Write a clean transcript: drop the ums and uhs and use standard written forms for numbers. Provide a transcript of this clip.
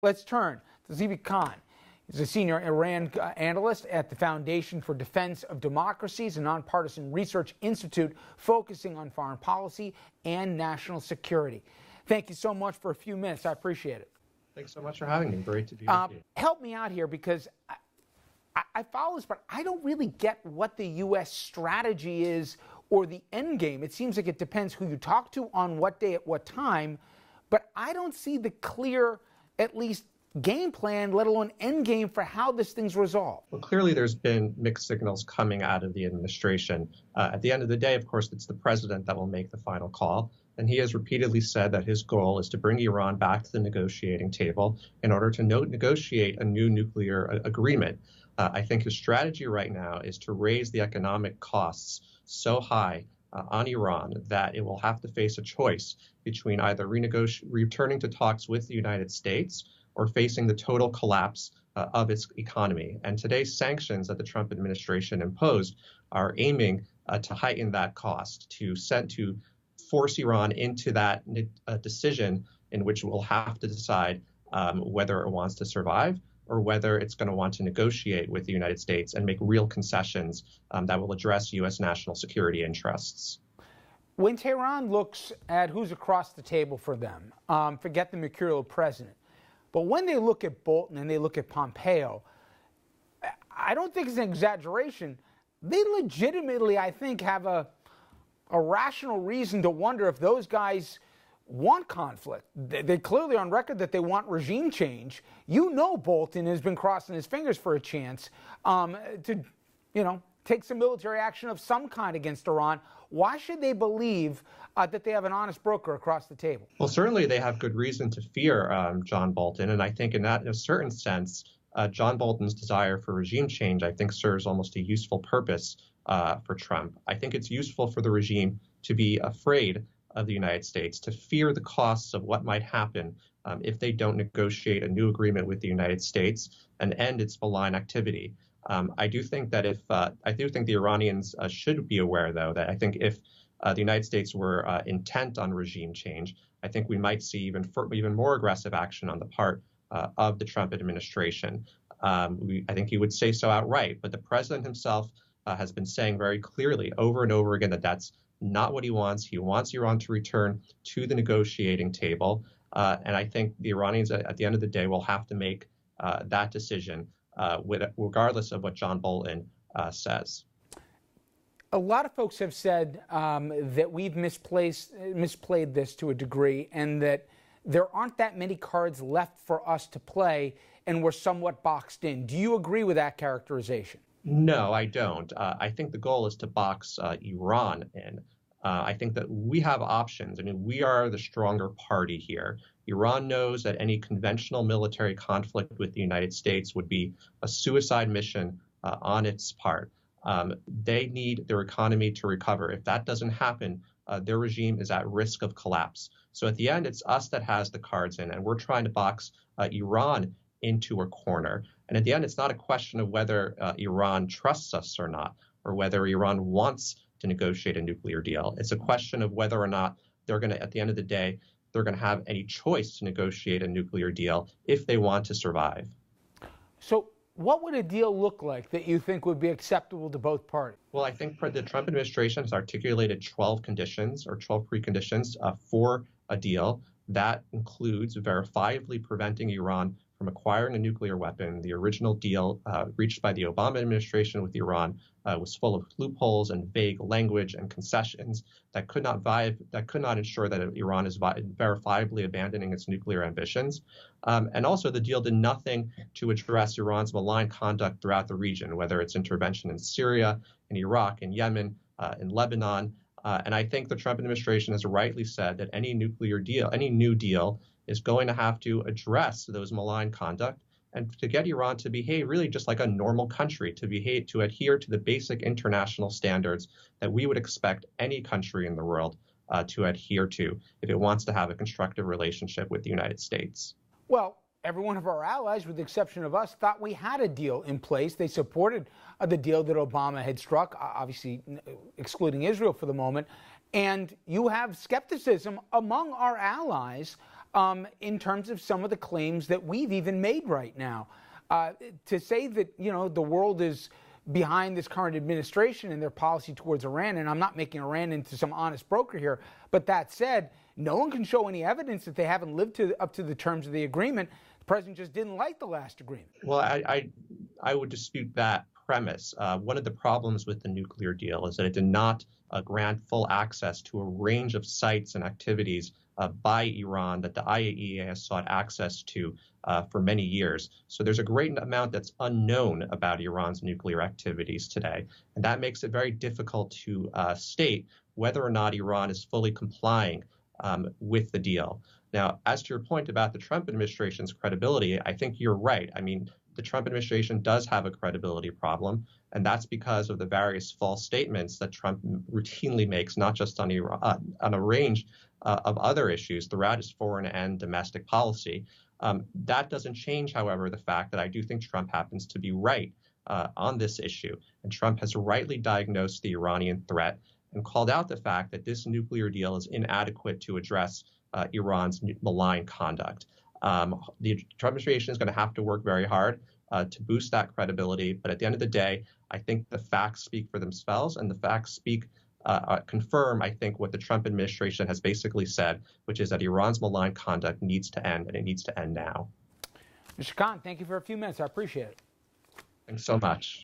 Let's turn to Tzvi Kahn. He's a senior Iran analyst at the Foundation for Defense of Democracies, a nonpartisan research institute focusing on foreign policy and national security. Thank you so much for a few minutes. I appreciate it. Thanks so much for having me. Great to be with you. Help me out here because I follow this, but I don't really get what the U.S. strategy is or the end game. It seems like it depends who you talk to on what day at what time, but I don't see the clear, at least, game plan, let alone end game for how this thing's resolved. Well, clearly there's been mixed signals coming out of the administration. At the end of the day, of course, it's the president that will make the final call. And he has repeatedly said that his goal is to bring Iran back to the negotiating table in order to negotiate a new nuclear agreement. I think his strategy right now is to raise the economic costs so high on Iran that it will have to face a choice between either returning to talks with the United States or facing the total collapse of its economy. And today's sanctions that the Trump administration imposed are aiming to heighten that cost, to force Iran into that decision in which it will have to decide whether it wants to survive or whether it's going to want to negotiate with the United States and make real concessions that will address U.S. national security interests. When Tehran looks at who's across the table for them, forget the mercurial president, but when they look at Bolton and they look at Pompeo, I don't think it's an exaggeration. They legitimately, I think, have a rational reason to wonder if those guys want conflict. They're clearly on record that they want regime change. You know Bolton has been crossing his fingers for a chance to, take some military action of some kind against Iran. Why should they believe that they have an honest broker across the table? Well, certainly they have good reason to fear John Bolton. And I think in a certain sense, John Bolton's desire for regime change, I think, serves almost a useful purpose for Trump. I think it's useful for the regime to be afraid of the United States, to fear the costs of what might happen if they don't negotiate a new agreement with the United States and end its malign activity. I do think that the Iranians should be aware, though, that I think if the United States were intent on regime change, I think we might see even more aggressive action on the part of the Trump administration. I think he would say so outright, but the president himself has been saying very clearly over and over again that that's not what he wants. He wants Iran to return to the negotiating table. And I think the Iranians, at the end of the day, will have to make that decision regardless of what John Bolton says. A lot of folks have said that we've misplayed this to a degree, and that there aren't that many cards left for us to play, and we're somewhat boxed in. Do you agree with that characterization? No, I don't. I think the goal is to box Iran in. I think that we have options. I mean, we are the stronger party here. Iran knows that any conventional military conflict with the United States would be a suicide mission on its part. They need their economy to recover. If that doesn't happen, their regime is at risk of collapse. So at the end, it's us that has the cards in, and we're trying to box Iran into a corner. And at the end, it's not a question of whether Iran trusts us or not, or whether Iran wants to negotiate a nuclear deal. It's a question of whether or not they're going to, at the end of the day, they're going to have any choice to negotiate a nuclear deal if they want to survive. So what would a deal look like that you think would be acceptable to both parties? Well, I think the Trump administration has articulated 12 conditions or 12 preconditions for a deal. That includes verifiably preventing Iran from acquiring a nuclear weapon. The original deal reached by the Obama administration with Iran was full of loopholes and vague language and concessions that could not ensure that Iran is verifiably abandoning its nuclear ambitions. And also, the deal did nothing to address Iran's malign conduct throughout the region, whether it's intervention in Syria, in Iraq, in Yemen, in Lebanon. And I think the Trump administration has rightly said that any new deal is going to have to address those malign conduct and to get Iran to behave really just like a normal country, to adhere to the basic international standards that we would expect any country in the world to adhere to if it wants to have a constructive relationship with the United States. Well, every one of our allies, with the exception of us, thought we had a deal in place. They supported the deal that Obama had struck, obviously excluding Israel for the moment. And you have skepticism among our allies in terms of some of the claims that we've even made right now. To say that, the world is behind this current administration and their policy towards Iran, and I'm not making Iran into some honest broker here, but that said, no one can show any evidence that they haven't lived up to the terms of the agreement. The president just didn't like the last agreement. Well, I would dispute that premise. One of the problems with the nuclear deal is that it did not grant full access to a range of sites and activities by Iran that the IAEA has sought access to for many years. So there's a great amount that's unknown about Iran's nuclear activities today. And that makes it very difficult to state whether or not Iran is fully complying with the deal. Now, as to your point about the Trump administration's credibility, I think you're right. I mean, the Trump administration does have a credibility problem, and that's because of the various false statements that Trump routinely makes, not just on Iran, on a range of other issues throughout his foreign and domestic policy. That doesn't change, however, the fact that I do think Trump happens to be right on this issue. And Trump has rightly diagnosed the Iranian threat and called out the fact that this nuclear deal is inadequate to address Iran's malign conduct. The Trump administration is going to have to work very hard to boost that credibility. But at the end of the day, I think the facts speak for themselves, and the facts confirm, I think, what the Trump administration has basically said, which is that Iran's malign conduct needs to end, and it needs to end now. Mr. Kahn, thank you for a few minutes. I appreciate it. Thanks so much.